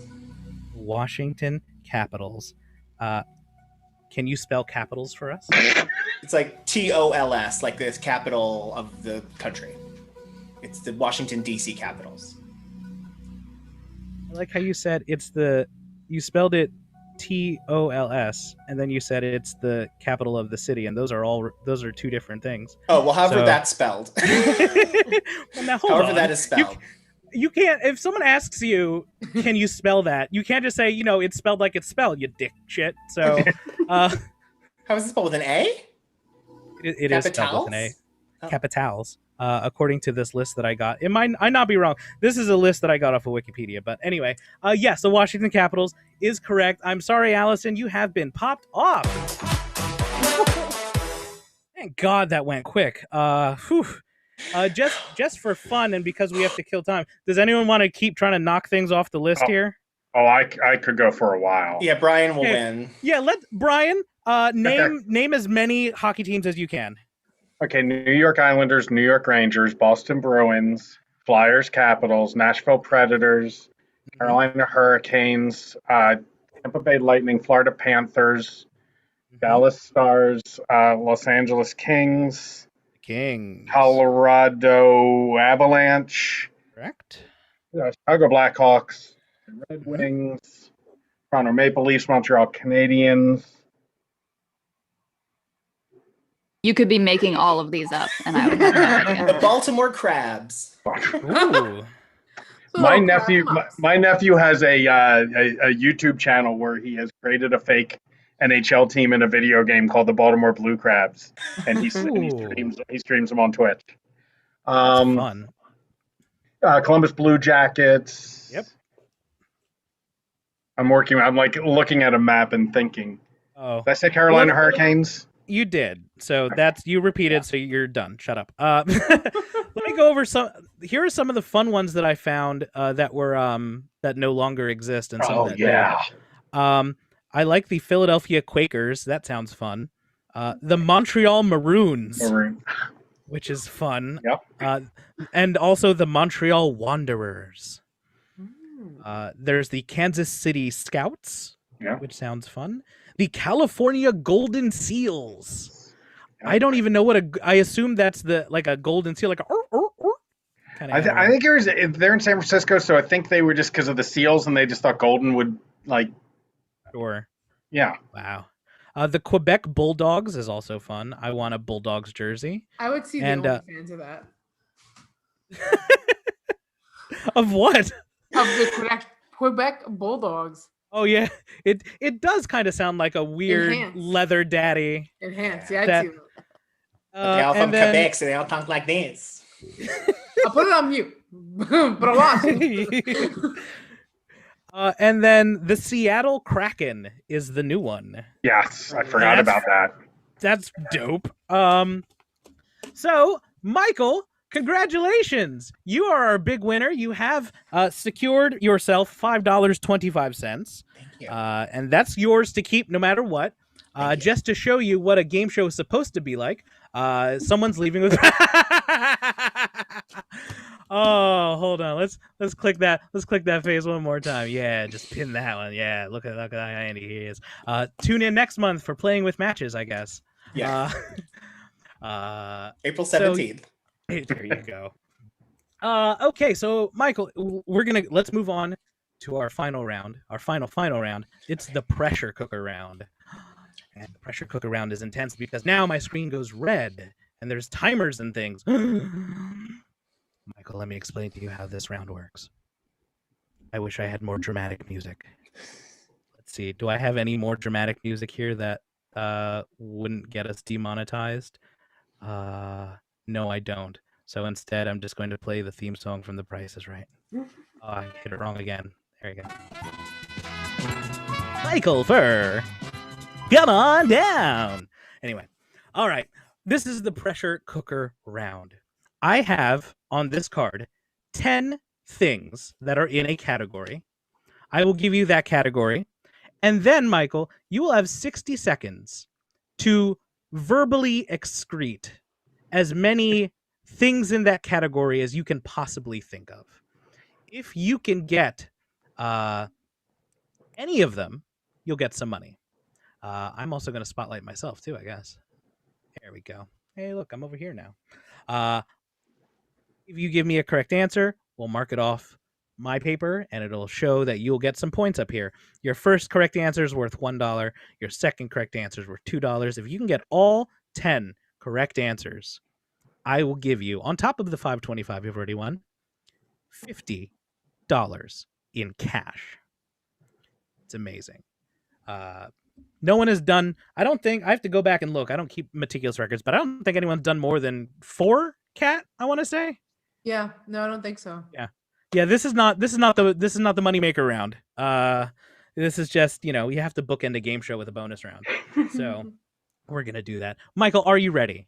Washington Capitals. Can you spell capitals for us? It's like TOLS, like the capital of the country. It's the Washington, D.C. Capitals. I like how you said you spelled it TOLS, and then you said it's the capital of the city, and those are two different things. Oh, well, however that's spelled. Well, now, however that is spelled. You can't, if someone asks you, can you spell that? You can't just say, it's spelled like it's spelled, you dick shit. So, how is it spelled, with an A? It is spelled with an A. Oh. Capitals. According to this list that I got. It might not be wrong. This is a list that I got off of Wikipedia. But anyway, yes, the Washington Capitals is correct. I'm sorry, Allison, you have been popped off. Thank God that went quick. Just for fun and because we have to kill time, does anyone want to keep trying to knock things off the list here? Oh, I could go for a while. Yeah, Brian will win. Yeah, let Brian name as many hockey teams as you can. Okay, New York Islanders, New York Rangers, Boston Bruins, Flyers, Capitals, Nashville Predators, Carolina Hurricanes, Tampa Bay Lightning, Florida Panthers, Dallas Stars, Los Angeles Kings, Colorado Avalanche, correct? Chicago Blackhawks, Red Wings, Toronto Maple Leafs, Montreal Canadiens. You could be making all of these up, and I would have no idea. The Baltimore Crabs. Ooh. My nephew has a YouTube channel where he has created a fake NHL team in a video game called the Baltimore Blue Crabs, and he streams them on Twitch. That's fun. Columbus Blue Jackets. Yep. I'm like looking at a map and thinking. Oh. Did I say Carolina Hurricanes? You did. So you repeated, so you're done. Shut up. Let me go over here are some of the fun ones that I found that were that no longer exist and some that did. I like the Philadelphia Quakers. That sounds fun. The Montreal Maroons, which is fun. Yep. And also the Montreal Wanderers. There's the Kansas City Scouts, which sounds fun. The California Golden Seals. I don't even know I assume that's like a golden seal, like a kind of. I think they're in San Francisco, so I think they were just because of the seals, and they just thought golden would like. Sure. Yeah. Wow. The Quebec Bulldogs is also fun. I want a Bulldogs jersey. I would see the only fans of that. Of what? Of the Quebec Bulldogs. Oh yeah, it does kind of sound like a weird leather daddy. Enhanced, yeah, I'd see that. They're all from Quebec, so they all talk like this. I'll put it on mute, but I'll watch. And then the Seattle Kraken is the new one. Yes, I forgot about that. That's dope. So Michael, congratulations! You are our big winner. You have secured yourself $5.25. Thank you. And that's yours to keep no matter what. Just to show you what a game show is supposed to be like. Someone's leaving with. Oh, hold on. Let's click that. Let's click that face one more time. Yeah, just pin that one. Yeah, look at how Andy he is. Tune in next month for Playing with Matches, I guess. Yeah. April 17th. There you go. Okay, so Michael, let's move on to our final round. Our final round. It's the pressure cooker round. And the pressure cooker round is intense because now my screen goes red and there's timers and things. Michael, let me explain to you how this round works. I wish I had more dramatic music. Let's see. Do I have any more dramatic music here that wouldn't get us demonetized? No, I don't. So instead, I'm just going to play the theme song from The Price is Right. Oh, I hit it wrong again. There you go. Michael Furr, come on down. Anyway, all right. This is the pressure cooker round. I have on this card 10 things that are in a category. I will give you that category. And then, Michael, you will have 60 seconds to verbally excrete as many things in that category as you can possibly think of. If you can get any of them, you'll get some money. I'm also going to spotlight myself too, I guess. There we go. Hey, look, I'm over here now. If you give me a correct answer, we'll mark it off my paper, and it'll show that you'll get some points up here. Your first correct answer is worth $1. Your second correct answer is worth $2. If you can get all 10 correct answers, I will give you, on top of the $5.25 you've already won, $50 in cash. It's amazing. No one has done, I don't think, I have to go back and look. I don't keep meticulous records, but I don't think anyone's done more than 4, Kat, I want to say. Yeah, no, I don't think so. Yeah, this is not the moneymaker round. This is just, you have to bookend a game show with a bonus round. So we're gonna do that. Michael, are you ready?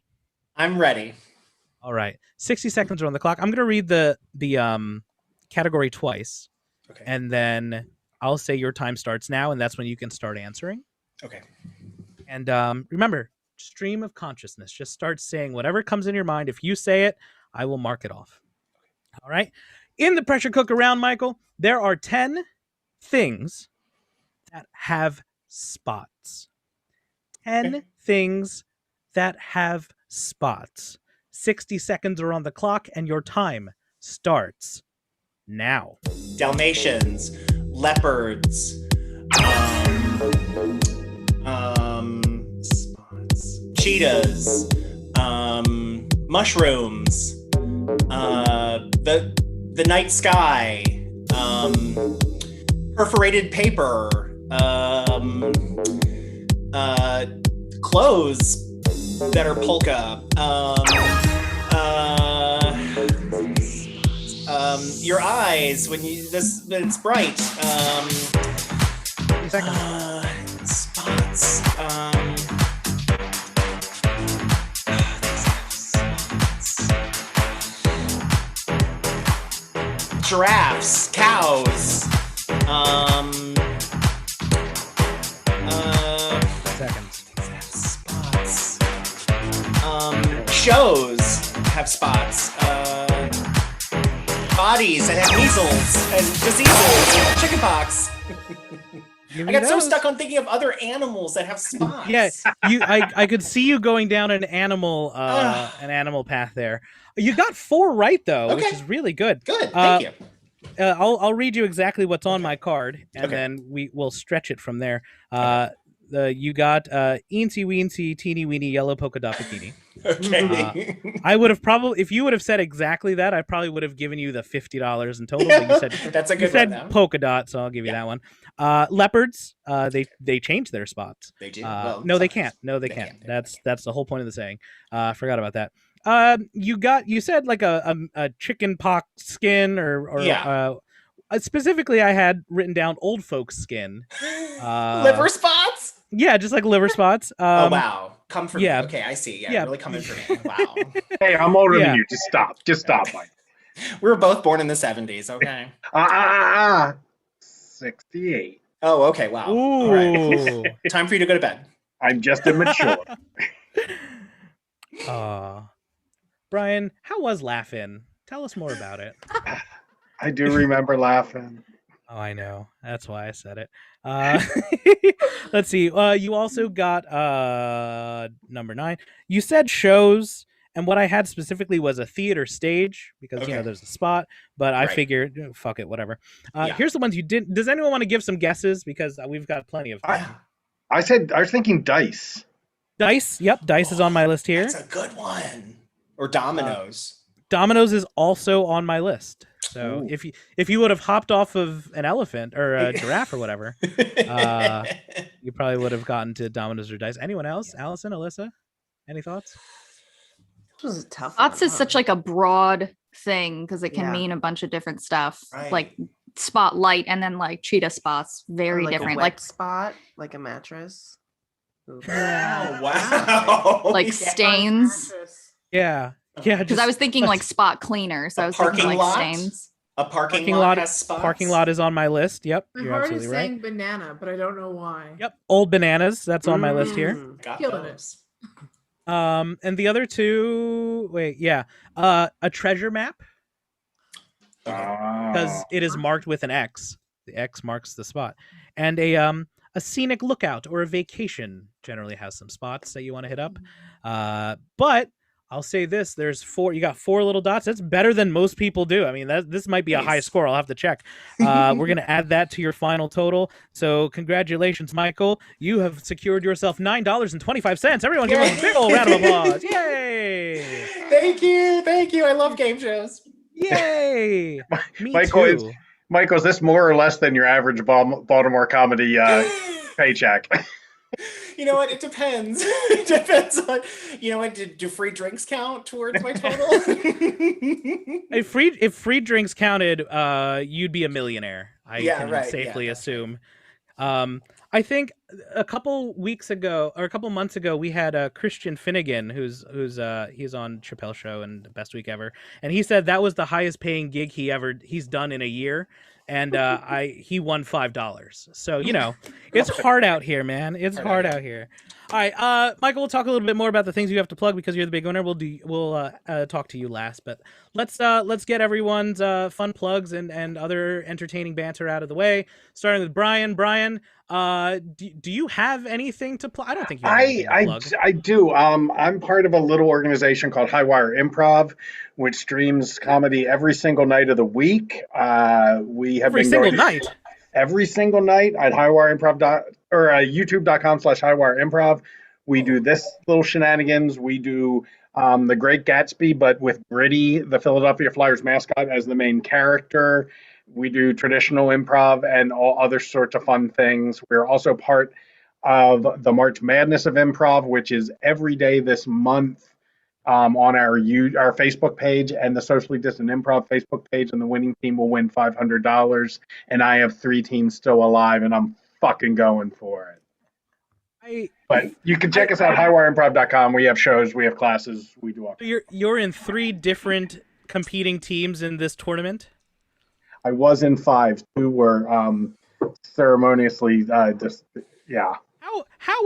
I'm ready. All right. 60 seconds are on the clock. I'm gonna read the category twice. Okay. And then I'll say your time starts now, and that's when you can start answering. Okay. And remember, stream of consciousness. Just start saying whatever comes in your mind. If you say it, I will mark it off. All right. In the pressure cooker round, Michael, there are 10 things that have spots. 10 things that have spots. 60 seconds are on the clock, and your time starts now. Dalmatians, leopards, spots, cheetahs, mushrooms, the night sky, perforated paper, clothes that are polka, your eyes when it's bright, spots, giraffes, cows, spots, shows have spots, bodies that have measles and diseases and chickenpox. I got so stuck on thinking of other animals that have spots. Yeah, I could see you going down an animal path there. You got 4 right though, which is really good. Good, thank you. I'll read you exactly what's on my card, and then we'll stretch it from there. You got eensy weensy teeny weeny yellow polka dot bikini. Okay. I would have probably, if you would have said exactly that, I probably would have given you the $50 in total. But you said that's a good you said one, polka dot, so I'll give you that one. Leopards, they changed their spots. They do. No, they can't. No, they can't. That's the whole point of the saying. Forgot about that. You said like a chicken pox skin or specifically I had written down old folks skin. Liver spots? Yeah, just like liver spots. Oh wow. Come for me. Yeah. Okay, I see. Yeah, really coming for me. Wow. Hey, I'm older than you. Just stop, Mike. We were both born in the 70s, okay? 68. Oh, okay, wow. Ooh. All right. Time for you to go to bed. I'm just immature. Brian, how was Laugh-In? Tell us more about it. I do remember laughing. Oh, I know. That's why I said it. Let's see. You also got number 9. You said shows, and what I had specifically was a theater stage because there's a spot. But I figured, fuck it, whatever. Here's the ones you didn't. Does anyone want to give some guesses? Because we've got plenty of time. I was thinking dice. Dice. Yep, dice is on my list here. That's a good one. Or dominoes. Domino's is also on my list. So Ooh. if you would have hopped off of an elephant or a giraffe or whatever, you probably would have gotten to Domino's or Dice. Anyone else? Allison, Alyssa, any thoughts? This was a tough Spots one, is such like a broad thing because it can Yeah. mean a bunch of different stuff. Right. Like spotlight and then like cheetah spots, very Or like different. A wet Like spot, like a mattress. Ooh. Oh, wow. like Yeah. stains. Yeah. Yeah. Because I was thinking like spot cleaner, so A I was thinking parking like lot? stains. A parking lot has spots. Parking lot is on my list. Yep. My You're heart is absolutely right. saying banana, but I don't know why. Yep. Old Bananas. That's on my list here. Got Killing those. And the other two, a treasure map, because it is marked with an X. The X marks the spot. And a scenic lookout or a vacation generally has some spots that you want to hit up. But I'll say this: you got 4 little dots. That's better than most people do. I mean, this might be a high score. I'll have to check. We're gonna add that to your final total. So congratulations, Michael. You have secured yourself $9.25. Everyone, give him a big old round of applause! Yay! Thank you. I love game shows. Yay! Me Michael, too. Michael, is this more or less than your average Baltimore comedy paycheck? You know what? It depends. It depends on, you know what? Do free drinks count towards my total? If free drinks counted, you'd be a millionaire. I can safely assume. I think a couple months ago, we had Christian Finnegan, he's on Chappelle Show and Best Week Ever, and he said that was the highest paying gig he's done in a year, and he won $5. So it's hard out here, man. It's hard out here. All right, Michael, we'll talk a little bit more about the things you have to plug because you're the big winner. We'll talk to you last, but let's get everyone's fun plugs and other entertaining banter out of the way. Starting with Brian. Brian, do you have anything to plug? I don't think you have anything to plug. I do. I'm part of a little organization called Highwire Improv, which streams comedy every single night of the week. We have every single night at highwireimprov or youtube.com/highwireimprov. We do this little shenanigans. We do The Great Gatsby, but with Gritty, the Philadelphia Flyers mascot, as the main character. We do traditional improv and all other sorts of fun things. We're also part of the March Madness of Improv, which is every day this month on our Facebook page and the Socially Distant Improv Facebook page, and the winning team will win $500. And I have 3 teams still alive, and I'm fucking going for it. But you can check us out, highwireimprov.com. We have shows, we have classes, we do all. You're in 3 different competing teams in this tournament? I was in 5. 2 were ceremoniously How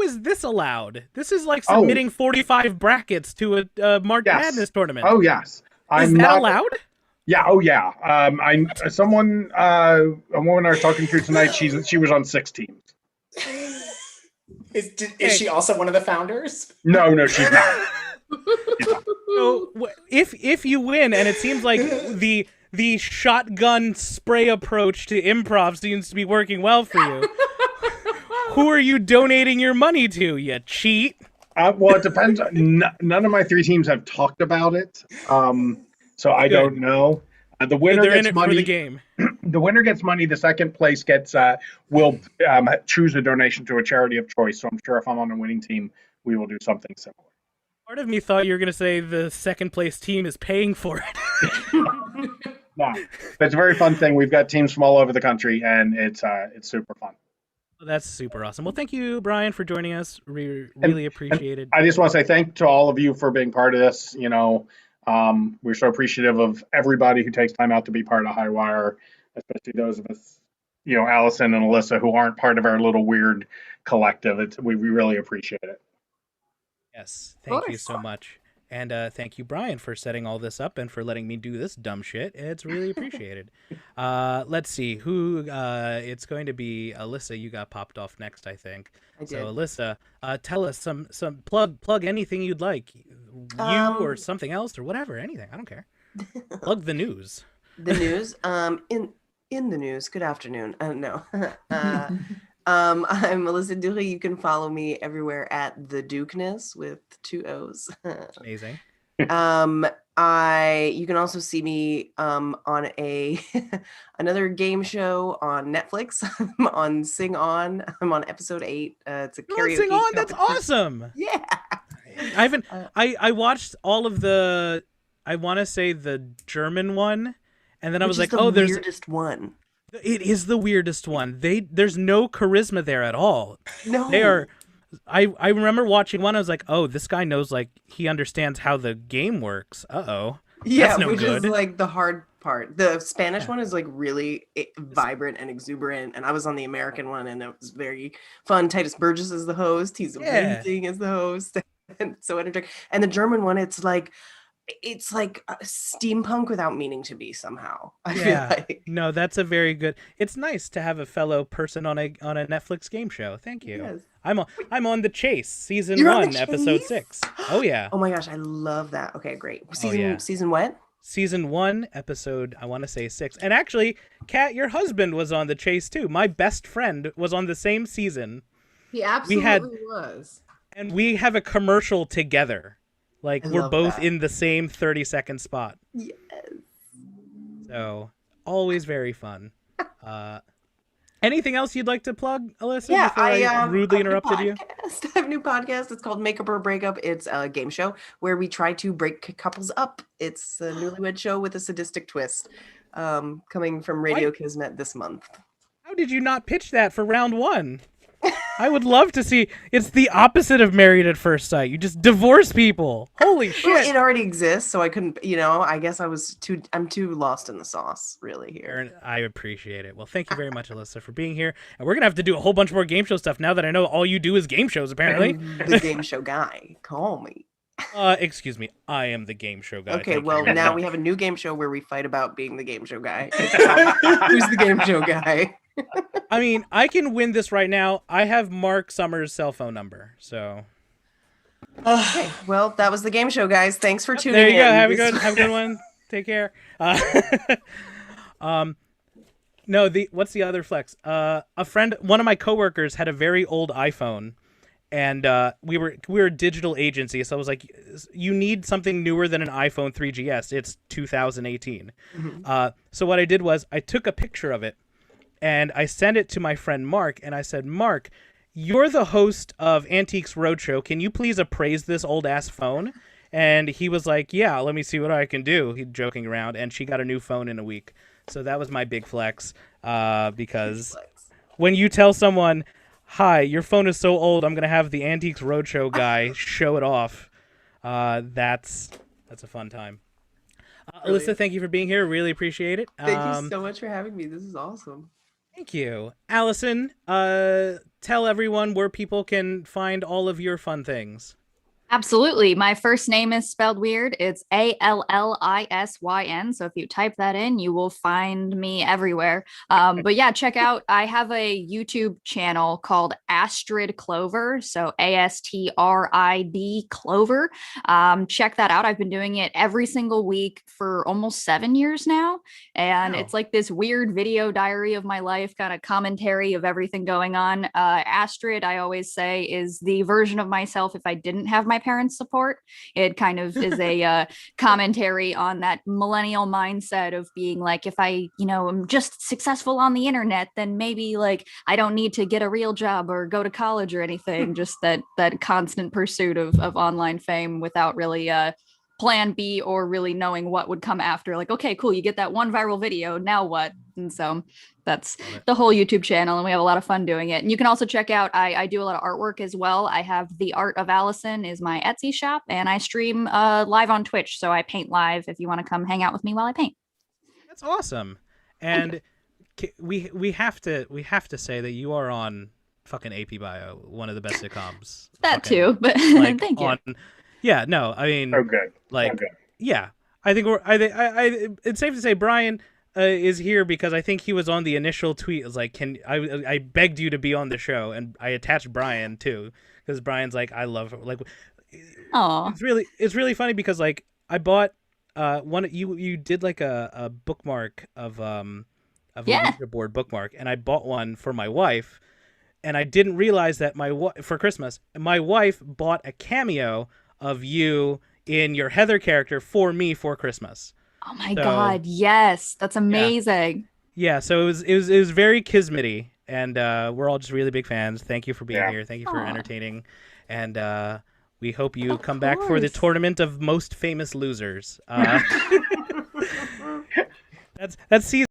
is this allowed? This is like submitting 45 brackets to a March Madness tournament. Oh yes. Is that allowed? Yeah. Oh yeah. A woman I was talking to tonight. She was on 6 teams. Is she also one of the founders? No, she's not. So if you win, and it seems like the shotgun spray approach to improv seems to be working well for you, who are you donating your money to, you cheat? Well, it depends. None of my 3 teams have talked about it, so I don't know. The winner gets money for the game. The winner gets money. The second place will choose a donation to a charity of choice. So I'm sure if I'm on a winning team, we will do something similar. Part of me thought you were going to say the second place team is paying for it. No, it's a very fun thing. We've got teams from all over the country, and it's super fun. That's super awesome. Well, thank you, Brian, for joining us. Really appreciate it. I just want to say thank you to all of you for being part of this. We're so appreciative of everybody who takes time out to be part of Highwire, especially those of us, Allison and Alyssa, who aren't part of our little weird collective. We really appreciate it. Yes, thank you so much. And thank you, Brian, for setting all this up and for letting me do this dumb shit. It's really appreciated. Let's see who it's going to be. Alyssa, you got popped off next, I think. I did. So Alyssa, tell us some plug anything you'd like, or something else or whatever, anything. I don't care. Plug the news. The news. In the news. Good afternoon. No. I'm Alyssa Dury. You can follow me everywhere at The Dukeness with 2 O's. Amazing. You can also see me on a another game show on Netflix. I'm on Sing On. I'm on episode 8. It's a karaoke. Sing On. That's awesome. Yeah. I haven't. I watched all of the. I want to say the German one, and then I was like, oh, there's the weirdest one. It is the weirdest one. There's no charisma there at all. No. They are. I remember watching one. I was like, oh, this guy knows, like, he understands how the game works. Uh-oh. Yeah, that's no which good. is like the hard part. The Spanish one is like really vibrant and exuberant, and I was on the American one, and it was very fun. Titus Burgess is the host. He's amazing as the host, and so energetic. And the German one, it's like steampunk without meaning to be somehow. I feel like. No, that's a very good. It's nice to have a fellow person on a Netflix game show. Thank you. Yes. I'm on The Chase, season You're 1, episode 6. Oh yeah. Oh my gosh, I love that. Okay, great. Season what? Season 1, episode, I want to say 6. And actually, Kat, your husband was on The Chase too. My best friend was on the same season. He absolutely was. And we have a commercial together. Like, we're both that. in the same 30-second spot. Yes. So, always very fun. Anything else you'd like to plug, Alyssa? Yeah, before I rudely interrupted you. I have a new podcast. It's called Makeup or Breakup. It's a game show where we try to break couples up. It's a newlywed show with a sadistic twist, coming from Radio Kismet this month. How did you not pitch that for round 1? I would love to see. It's the opposite of Married at First Sight. You just divorce people. Holy shit! Well, it already exists, so I couldn't. I guess I'm too lost in the sauce, really. Here, I appreciate it. Well, thank you very much, Alyssa, for being here. And we're gonna have to do a whole bunch more game show stuff now that I know all you do is game shows. Apparently, the game show guy. Call me. Excuse me. I am the game show guy. Okay, well, now we have a new game show where we fight about being the game show guy. Who's the game show guy? I mean, I can win this right now. I have Mark Summers' cell phone number, so. Okay, well, that was the game show, guys. Thanks for tuning in. There you go. Have a good one. Take care. No, what's the other flex? A friend, one of my coworkers had a very old iPhone, and we were a digital agency, so I was like, you need something newer than an iPhone 3GS. It's 2018. Mm-hmm. So what I did was I took a picture of it, and I sent it to my friend Mark, and I said, Mark, you're the host of Antiques Roadshow. Can you please appraise this old-ass phone? And he was like, yeah, let me see what I can do. He's joking around, and she got a new phone in a week. So that was my big flex, because when you tell someone, hi, your phone is so old, I'm going to have the Antiques Roadshow guy show it off, that's a fun time. Alyssa, thank you for being here. Really appreciate it. Thank you so much for having me. This is awesome. Thank you. Allison, tell everyone where people can find all of your fun things. Absolutely. My first name is spelled weird. It's Allisyn. So if you type that in, you will find me everywhere. But yeah, check out, I have a YouTube channel called Astrid Clover. So ASTRID Clover. Check that out. I've been doing it every single week for almost 7 years now. And It's like this weird video diary of my life, kind of commentary of everything going on. Astrid, I always say, is the version of myself if I didn't have my parents' support. It kind of is a commentary on that millennial mindset of being like, if I, am just successful on the internet, then maybe like I don't need to get a real job or go to college or anything. Just that constant pursuit of online fame without really plan B or really knowing what would come after. Like, okay, cool, you get that one viral video, now what? And so that's the whole YouTube channel, and we have a lot of fun doing it. And you can also check out, I do a lot of artwork as well. I have The Art of Allison is my Etsy shop, and I stream live on Twitch. So I paint live if you want to come hang out with me while I paint. That's awesome. And we have to say that you are on fucking AP Bio, one of the best sitcoms. That too, but like, thank you. Yeah, no, I mean, oh good. Like, oh good. Yeah, I think it's safe to say Brian is here because I think he was on the initial tweet. It was like, I begged you to be on the show, and I attached Brian too because Brian's like, I love her. Like, it's really funny because like I bought one. You did like a bookmark of a leaderboard bookmark, and I bought one for my wife, and I didn't realize that for Christmas my wife bought a cameo of you in your Heather character for me for Christmas. Oh my God, yes. That's amazing. Yeah, so it was very kismety, and we're all just really big fans. Thank you for being here. Thank you for entertaining, and we hope you come back for the tournament of most famous losers. That's season